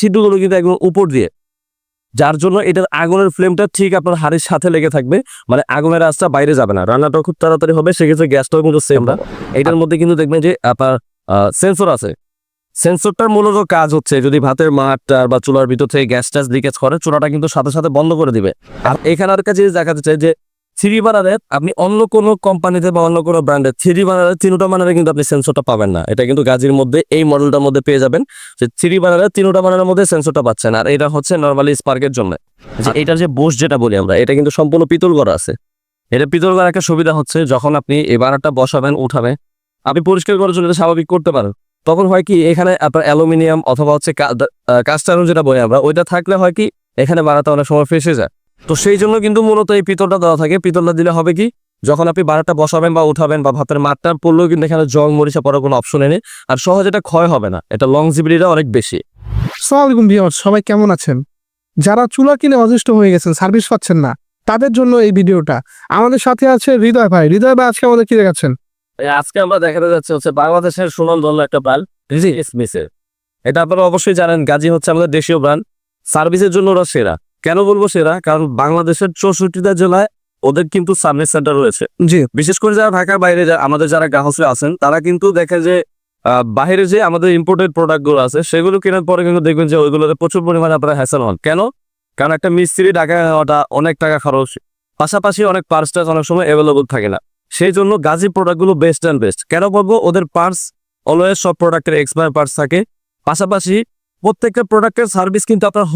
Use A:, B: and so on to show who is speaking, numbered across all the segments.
A: ছিদ্রগুলো কিন্তু একদম উপর দিয়ে, যার জন্য এটার আগুনের ফ্লেমটা ঠিক আপনার হাড়ির সাথে লেগে থাকবে, মানে আগুনের আঁচটা বাইরে যাবে না, রান্নাটা খুব তাড়াতাড়ি হবে। সেক্ষেত্রে গ্যাসটাও কিন্তু সেম না। এটার মধ্যে কিন্তু দেখবেন যে আপনার সেন্সর আছে। সেন্সরটার মূলত কাজ হচ্ছে যদি ভাতের মাঠটা বা চুলার ভিতর থেকে গ্যাস ট্যাস লিকেজ করে, চুলাটা কিন্তু সাথে সাথে বন্ধ করে দিবে। আর এখানে আর কাছে দেখাতে চাই যে থ্রি বার্নারের আপনি অন্য কোনো কোম্পানিতে বা অন্য কোনো ব্র্যান্ডের থ্রি বার্নারের তিনটা বার্নারে কিন্তু আপনি সেন্সরটা পাবেন না। এটা কিন্তু গাজির মধ্যে এই মডেলটার মধ্যে পেয়ে যাবেন যে থ্রি বার্নারের তিনটা বার্নারের মধ্যে সেন্সরটা পাচ্ছেন। আর এটা হচ্ছে নর্মালি স্পার্কের জন্য, যে এটার যে বোস যেটা বলি আমরা, এটা কিন্তু সম্পূর্ণ পিতল করা আছে। এটা পিতল করার একটা সুবিধা হচ্ছে যখন আপনি এই বার্নারটা বসাবেন উঠাবেন, আপনি পরিষ্কার করার জন্য স্বাভাবিক করতে পারেন, তখন হয় কি এখানে আপনার অ্যালুমিনিয়াম অথবা হচ্ছে কাস্ট আয়রন যেটা বলি আমরা, ওইটা থাকলে হয় কি এখানে বানাতে অনেক সময় ফেসে যায়। তো সেই জন্য কিন্তু মূলত এই পিতলটা দেওয়া থাকে। পিতলটা দিলে হবে কি যখন আপনি বানারটা বসাবেন বা উঠাবেন বা ভাতের মাঠটা পড়লেও কিন্তু এখানে জং মরিচা পড়ার কোনো অপশন নেই, আর সহজে এটা ক্ষয় হবে না, এটা লংজিবিলিটিটা অনেক বেশি।
B: আসসালামু আলাইকুম ভিউয়ার্স, সবাই কেমন আছেন? যারা চুলা কিনে অতিষ্ঠ হয়ে গেছেন, সার্ভিস পাচ্ছেন না, তাদের জন্য এই ভিডিওটা। আমাদের সাথে আছে হৃদয় ভাই। হৃদয় ভাই, আজকে আমাদের কি দেখাচ্ছেন?
A: আজকে আমরা দেখাতে যাচ্ছে হচ্ছে বাংলাদেশের সুনামধন্য একটা ব্র্যান্ড স্মিথের। এটা আপনারা অবশ্যই জানেন, গাজী হচ্ছে আমাদের দেশীয় ব্র্যান্ড। সার্ভিসের জন্য ওরা সেরা। কেন বলবো সেরা? কারণ বাংলাদেশের 64টা জেলায় ওদের কিন্তু সার্ভিস সেন্টার রয়েছে।
B: জি,
A: বিশেষ করে যারা ঢাকার বাইরে আমাদের যারা গ্রাহকরা আছেন, তারা কিন্তু দেখে যে বাইরে যে আমাদের ইম্পোর্টেড প্রোডাক্ট গুলো আছে সেগুলো কেনার পরে কিন্তু দেখবেন যে ওইগুলোতে প্রচুর পরিমাণে আপনারা হ্যাসেল হন। কেন? কারণ একটা মিস্ত্রি ঢাকায় হওয়াটা অনেক টাকা খরচ, পাশাপাশি অনেক পার্টস অনেক সময় অ্যাভেলেবল থাকে না। সেই জন্য গাজী প্রোডাক্টগুলো বেস্ট অ্যান্ড বেস্ট। কেন বলবো? ওদের পার্টস অলওয়েজ সব প্রোডাক্টের এক্সপায়ার পার্টস থাকে, পাশাপাশি প্রত্যেকটা প্রোডাক্টের সার্ভিস কিন্তু আপনার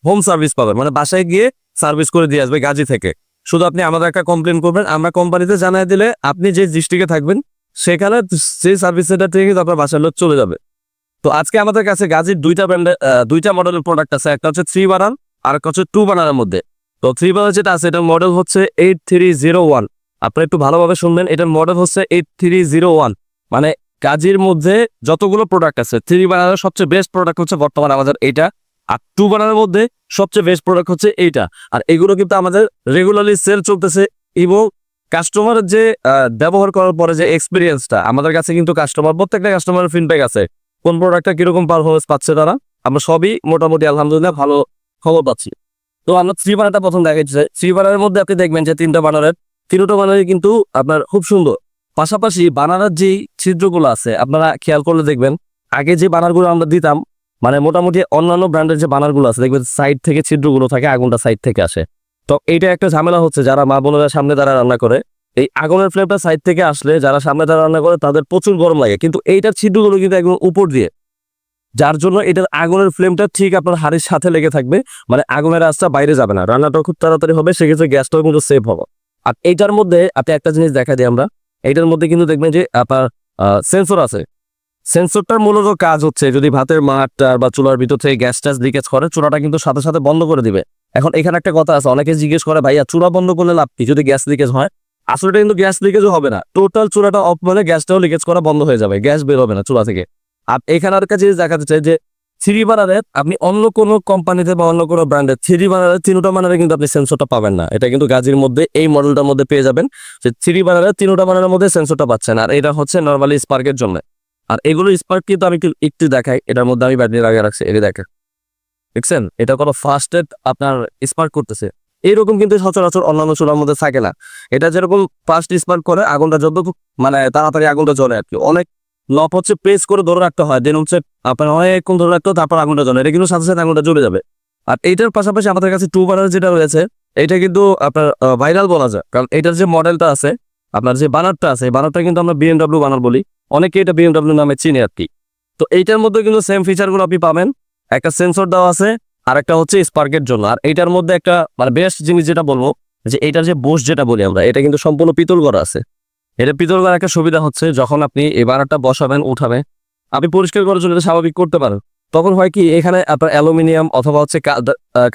A: হোম সার্ভিস পাবেন, মানে বাসায় গিয়ে সার্ভিস করে দিয়ে আসবে গাজী থেকে। শুধু আপনি আমাদের একটা কমপ্লেন করবেন, আমরা কোম্পানিতে জানাই দিলে আপনি যে ডিস্ট্রিক্টে থাকবেন সেখানে সেই সার্ভিস সেন্টার থেকে কিন্তু আপনার বাসার লোক চলে যাবে। তো আজকে আমাদের কাছে গাজীর দুইটা মডেলের প্রোডাক্ট আছে। একটা হচ্ছে 3 বার্নার আর একটা হচ্ছে 2 বার্নারের মধ্যে। তো 3 বার্নার যেটা আছে এটার মডেল হচ্ছে 8301। আপনি একটু ভালোভাবে শুনবেন, এটার মডেল হচ্ছে 8301। মানে গাজীর মধ্যে যতগুলো প্রোডাক্ট আছে 3 বার্নারের সবচেয়ে বেস্ট প্রোডাক্ট হচ্ছে বর্তমানে আমাদের এইটা, আর 2 বার্নারের মধ্যে সবচেয়ে বেস্ট প্রোডাক্ট হচ্ছে এইটা। আর এগুলো কিন্তু আমাদের রেগুলারলি সেল চলতেছে, এবং কাস্টমার যে ব্যবহার করার পরে যে এক্সপিরিয়েন্সটা আমাদের কাছে কিন্তু প্রত্যেকটা কাস্টমারের ফিডব্যাক আছে কোন প্রোডাক্টটা কিরকম পারফরমেন্স পাচ্ছে তারা। আমরা সবই মোটামুটি আলহামদুলিল্লাহ ভালো খবর পাচ্ছি। তো আমরা 3 বার্নারটা প্রথম দেখাচ্ছি। 3 বার্নারের মধ্যে আপনি দেখবেন যে তিনটা বার্নারই কিন্তু আপনার খুব সুন্দর। পাশাপাশি বার্নারের যে ছিদ্রগুলো আছে আপনারা খেয়াল করলে দেখবেন, আগে যে বার্নারগুলো আমরা দিতাম, মানে মোটামুটি অন্যান্য ব্র্যান্ডের যে বার্নারগুলো আছে দেখবেন সাইড থেকে ছিদ্রগুলো থাকে, আগুনটা সাইড থেকে আসে। তো এইটা একটা ঝামেলা হচ্ছে, যারা মা বোনেরা সামনে দ্বারা রান্না করে, এই আগুনের ফ্লেমটা সাইড থেকে আসলে যারা সামনে দ্বারা রান্না করে তাদের প্রচুর গরম লাগে, কিন্তু এইটার ছিদ্রগুলো কিন্তু একদম উপর দিয়ে, যার জন্য এটার আগুনের ফ্লেমটা ঠিক আপনার হাড়ির সাথে লেগে থাকবে, মানে আগুনের আঁচটা বাইরে যাবে না, রান্নাটা খুব তাড়াতাড়ি হবে। সেক্ষেত্রে গ্যাসটাও কিন্তু সেভ হবে। আর এইটার মধ্যে আপনি একটা জিনিস দেখা দিই আমরা, এইটার মধ্যে কিন্তু দেখবেন যে আপনার সেন্সর আছে। সেন্সরটার মূলত কাজ হচ্ছে যদি ভাতের মাঠটা বা চুলার ভিতর থেকে গ্যাস ট্যাস লিকেজ করে, চুলাটা কিন্তু সাথে সাথে বন্ধ করে দিবে। এখন এখানে একটা কথা আছে, অনেকে জিজ্ঞেস করে ভাইয়া চুলা বন্ধ করলে লাভ কি যদি গ্যাস লিকেজ হয়? আসলে কিন্তু গ্যাস লিকেজও হবে না, টোটাল চুলাটা অফ মানে গ্যাসটাও লিকেজ করা বন্ধ হয়ে যাবে, গ্যাস বের হবে না চুলা থেকে। আর এখানে আর একটা জিনিস দেখাতে চাই যে 3 বার্নারের আপনি অন্য কোনো কোম্পানিতে বা অন্য কোনো ব্র্যান্ডের 3 বার্নারের তিনটা বার্নারে কিন্তু আপনি সেন্সরটা পাবেন না। এটা কিন্তু গাজীর মধ্যে এই মডেলটার মধ্যে পেয়ে যাবেন যে 3 বার্নারের তিনটা বার্নারের মধ্যে সেন্সরটা পাচ্ছেন। আর এটা হচ্ছে নর্মালি স্পার্কের জন্য। আর এগুলো স্পার্ক কিন্তু আমি একটু দেখাই, এটার মধ্যে আমি ব্যাটারি লাগিয়ে রাখছি, এটা দেখছেন এটা কোনো ফাস্টেড আপনার স্পার্ক করতেছে। এইরকম কিন্তু সচরাচর অন্যান্য চুলার মধ্যে থাকে না। এটা যেরকম ফাস্ট স্পার্ক করে, আগুনটা যত মানে তাড়াতাড়ি আগুনটা জ্বলে আর কি। অনেক লপ হচ্ছে প্রেস করে ধরে রাখতে হয়, দেন হচ্ছে আপনার অনেকক্ষণ ধরে রাখতে হয়, তারপর আগুনটা জ্বলে। এটা কিন্তু সাথে সাথে আগুনটা জ্বলে যাবে। আর এইটার পাশাপাশি আমাদের কাছে 2 বার্নার যেটা রয়েছে, এটা কিন্তু আপনার ভাইরাল বলা যায়, কারণ এটার যে মডেলটা আছে, আপনার যে বানারটা আছে, বানারটা কিন্তু আমরা BMW বানার বলি, অনেকে এটা BMW নামে চিনে আর কি। তো এইটার মধ্যে কিন্তু সেম ফিচারগুলো আপনি পাবেন, একটা সেন্সর দেওয়া আছে, আর একটা হচ্ছে স্পার্কের জন্য। আর এইটার মধ্যে একটা মানে বেস্ট জিনিস যেটা বলবো, যে এইটার যে বোস যেটা বলি আমরা, এটা কিন্তু সম্পূর্ণ পিতল করা আছে। এটা পিতল করার একটা সুবিধা হচ্ছে যখন আপনি এই বার্নারটা বসাবেন উঠাবেন, আপনি পরিষ্কার করার জন্য স্বাভাবিক করতে পারেন, তখন হয় কি এখানে আপনার অ্যালুমিনিয়াম অথবা হচ্ছে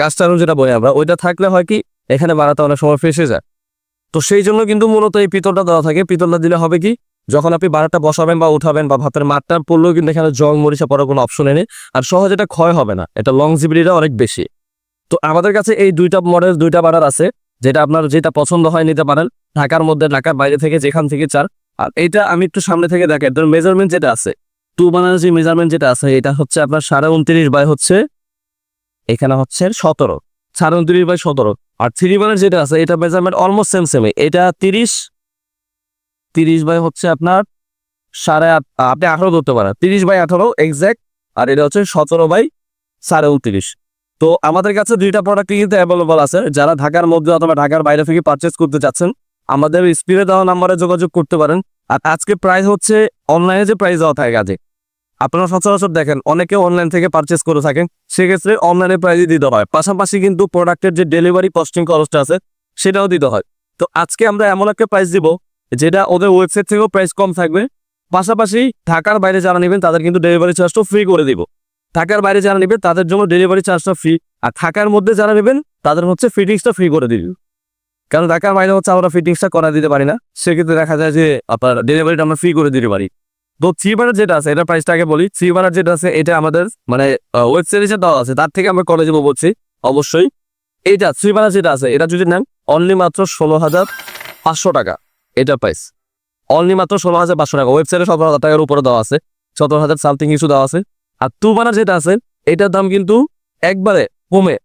A: কাস্ট আয়রন যেটা বলি আমরা, ওইটা থাকলে হয় কি এখানে বানাতে অনেক সময় ফেসে যায়। তো সেই জন্য কিন্তু মূলত এই পিতলটা দেওয়া থাকে। পিতলটা দিলে হবে কি যখন আপনি বার্নারটা বসাবেন বা উঠাবেন বা ভাতের মাঠটা পড়লেও কিন্তু এখানে জং মরিচা পড়ার কোনো অপশন নেই, আর সহজে এটা ক্ষয় হবে না, এটা লংজিবিলিটিটা অনেক বেশি। তো আমাদের কাছে এই দুইটা বার্নার আছে, যেটা আপনার যেটা পছন্দ হয় নিতে পারেন, ঢাকার মধ্যে ঢাকার বাইরে থেকে যেখান থেকে চান। আর এটা আমি একটু সামনে থেকে দেখাই, মেজারমেন্ট যেটা আছে 2 বার্নারের যে মেজারমেন্ট যেটা আছে, এটা হচ্ছে আপনার 29.5 বাই হচ্ছে এখানে হচ্ছে 17, 37/17। আর 3/1 যেটা আছে এটা মেজারমেন্ট অলমোস্ট সেম। এটা 30 বাই হচ্ছে আপনার 8.5, আপনি 18 ধরতে পারেন, 30/18 এক্সাক্ট। আর এটা হচ্ছে 17/29। তো আমাদের কাছে দুইটা প্রোডাক্টই কিন্তু অ্যাভেলেবল আছে। যারা ঢাকার মধ্যে অথবা ঢাকার বাইরে থেকে পারচেস করতে চাচ্ছেন আমাদের স্ক্রিনে দেওয়া নাম্বারে যোগাযোগ করতে পারেন। আর আজকে প্রাইস হচ্ছে অনলাইনে যে প্রাইস দেওয়া থাকে কাজে আপনারা সচরাচর দেখেন অনেকে অনলাইন থেকে পারচেস করে থাকেন, সেক্ষেত্রে অনলাইনে প্রাইসই দিতে হয়, পাশাপাশি কিন্তু প্রোডাক্টের যে ডেলিভারি কস্টিং খরচটা আছে সেটাও দিতে হয়। তো আজকে আমরা এমন একটা প্রাইস দিব যেটা ওদের ওয়েবসাইট থেকেও প্রাইস কম থাকবে, পাশাপাশি ঢাকার বাইরে যারা নেবেন তাদের কিন্তু ডেলিভারি চার্জটাও ফ্রি করে দিব। ঢাকার বাইরে যারা নেবেন তাদের জন্য ডেলিভারি চার্জটা ফ্রি, আর ঢাকার মধ্যে যারা নেবেন তাদের হচ্ছে ফিটিংসটা ফ্রি করে দিব। কারণ ঢাকার বাইরে হচ্ছে আমরা ফিটিংসটা করা দিতে পারি না, সেক্ষেত্রে দেখা যায় যে আপনার ডেলিভারিটা আমরা ফ্রি করে দিতে পারি। তো 3/1 যেটা আছে এটা প্রাইসটা আগে বলি। 3/1 যেটা আছে এটা আমাদের মানে ওয়েবসাইটে দেওয়া আছে, তার থেকে আমরা কলেজে বলছি অবশ্যই। এইটা 3/1 যেটা আছে এটা যদি নেন অনলি মাত্র 16,500 টাকা এটা প্রাইস, অনলি মাত্র 16,500 টাকা। ওয়েবসাইটে 17,000 টাকার উপরে দেওয়া আছে, 17,000 সামথিং কিছু দেওয়া আছে। আর 2/1 যেটা আছে এটার দাম কিন্তু একবারে কমে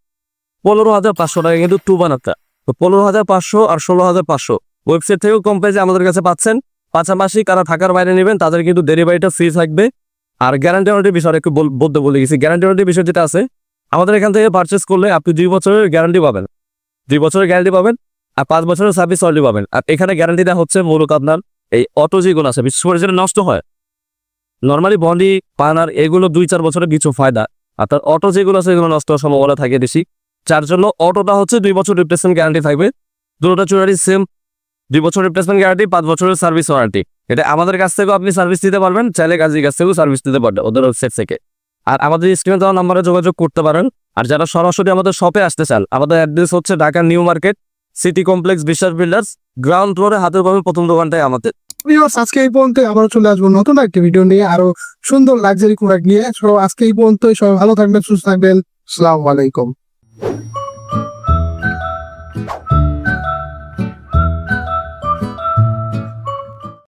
A: 15,500 টাকা কিন্তু 2/1টা। তো 15,500 আর 16,500 ওয়েবসাইট থেকেও কম প্রাইসে আমাদের কাছে পাচ্ছেন। পাশাপাশি কারা ঢাকার বাইরে নেবেন তাদের কিন্তু ডেলিভারিটা ফ্রি থাকবে। আর গ্যারান্টি ওয়ারেন্টি বিষয় একটু বলতে বলে গেছি। গ্যারান্টি ওয়ারেন্টি বিষয় যেটা আছে আমাদের এখান থেকে পারচেস করলে আপনি 2 বছরের গ্যারান্টি পাবেন, 2 বছরের গ্যারান্টি পাবেন, আর 5 বছরের সার্ভিস ওয়ারেন্টি পাবেন। আর এখানে গ্যারান্টিটা হচ্ছে মূলত আপনার এই অটো যেগুলো আছে বিশেষ করে যেটা নষ্ট হয়, নর্মালি বডি পানার এগুলো 2-4 বছরের কিছু ফায়দা, আর তার অটো যেগুলো আছে এগুলো নষ্ট হওয়ার সম্ভাবনা থাকে বেশি। যার জন্য অটোটা হচ্ছে 2 বছর রিপ্লেসমেন্ট গ্যারান্টি থাকবে। দুটোটা চুরারি সেম, 2 বছর রিপ্লেসমেন্ট গ্যারান্টি, 5 বছরের সার্ভিস ওয়ারেন্টি। এটা আমাদের কাছ থেকেও আপনি সার্ভিস দিতে পারবেন, চাইলে গাজীর কাছ থেকেও সার্ভিস দিতে পারবেন ওদের ওয়েবসাইট থেকে। আর আমাদের স্ক্রিনে দেওয়া নাম্বারে যোগাযোগ করতে পারেন। আর যারা সরাসরি আমাদের শপে আসতে চান আমাদের অ্যাড্রেস হচ্ছে Dhaka new market, city complex, বিশ্বাস বিল্ডার্স, গ্রাউন্ড ফ্লোরে হাতের বামে প্রথম দোকানটাই আমাদের।
B: ভিউয়ার্স, আজকে এই পর্যন্ত আবার চলে আসবো নতুন একটা ভিডিও নিয়ে, আরো সুন্দর লাক্সারি প্রোডাক্ট নিয়ে। সো আজকে এই পর্যন্তই, সবাই ভালো থাকবেন, সুস্থ থাকবেন। আসসালামু আলাইকুম।